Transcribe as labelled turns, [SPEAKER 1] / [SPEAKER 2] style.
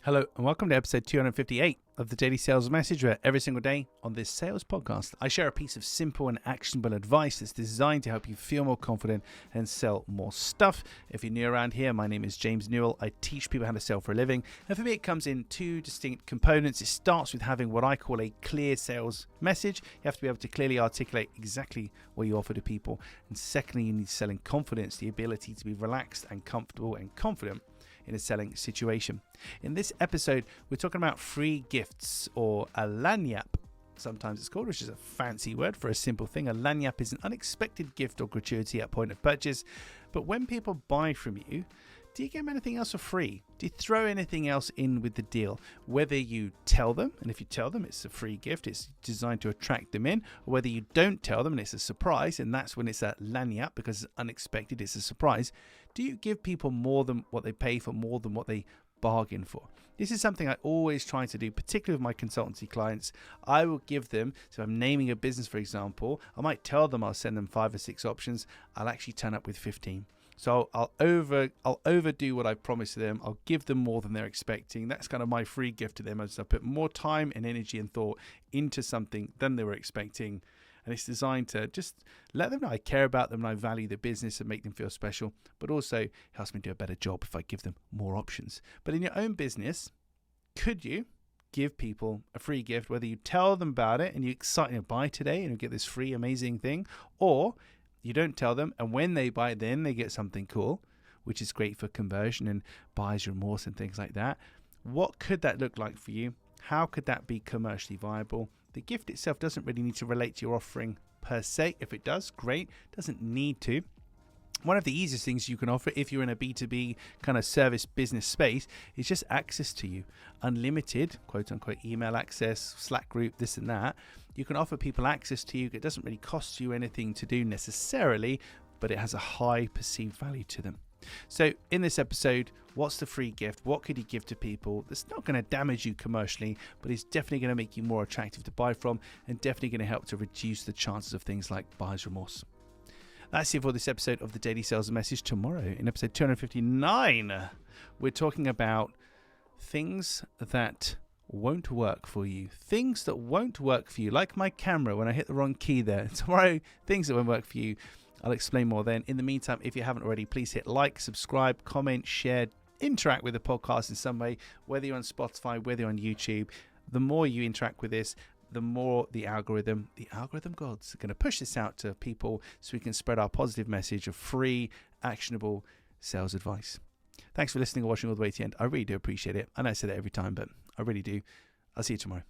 [SPEAKER 1] Hello and welcome to episode 258 of the Daily Sales Message, where every single day on this sales podcast, I share a piece of simple and actionable advice that's designed to help you feel more confident and sell more stuff. If you're new around here, my name is James Newell. I teach people how to sell for a living. And for me, it comes in two distinct components. It starts with having what I call a clear sales message. You have to be able to clearly articulate exactly what you offer to people. And secondly, you need selling confidence, the ability to be relaxed and comfortable and confident in a selling situation. In this episode, we're talking about free gifts, or a lanyap, sometimes it's called, which is a fancy word for a simple thing. A lanyap is an unexpected gift or gratuity at point of purchase. But when people buy from you, do you give them anything else for free? Do you throw anything else in with the deal? Whether you tell them, and if you tell them it's a free gift, it's designed to attract them in, or whether you don't tell them and it's a surprise, and that's when it's a lanyap because it's unexpected, it's a surprise. Do you give people more than what they pay for, more than what they bargain for? This is something I always try to do, particularly with my consultancy clients. I will give them, so if I'm naming a business, for example, I might tell them I'll send them 5 or 6 options. I'll actually turn up with 15. So I'll overdo what I promised to them. I'll give them more than they're expecting. That's kind of my free gift to them, as I put more time and energy and thought into something than they were expecting. And it's designed to just let them know I care about them and I value the business and make them feel special, but also helps me do a better job if I give them more options. But in your own business, could you give people a free gift, whether you tell them about it and you excite them, buy today and you get this free amazing thing, or you don't tell them, and when they buy, then they get something cool, which is great for conversion and buyer's remorse and things like that. What could that look like for you? How could that be commercially viable? The gift itself doesn't really need to relate to your offering per se. If it does, great. Doesn't need to. One of the easiest things you can offer if you're in a B2B kind of service business space is just access to you. Unlimited, quote unquote, email access, Slack group, this and that. You can offer people access to you. It doesn't really cost you anything to do necessarily, but it has a high perceived value to them. So in this episode, what's the free gift? What could you give to people that's not going to damage you commercially, but is definitely going to make you more attractive to buy from, and definitely going to help to reduce the chances of things like buyer's remorse? That's it for this episode of the Daily Sales Message. Tomorrow, in episode 259, we're talking about things that won't work for you. Things that won't work for you, like my camera when I hit the wrong key there. Tomorrow, things that won't work for you. I'll explain more then. In the meantime, if you haven't already, please hit like, subscribe, comment, share, interact with the podcast in some way, whether you're on Spotify, whether you're on YouTube. The more you interact with this, the more the algorithm gods are going to push this out to people so we can spread our positive message of free, actionable sales advice. Thanks for listening or watching all the way to the end. I really do appreciate it. I know I say that every time, but I really do. I'll see you tomorrow.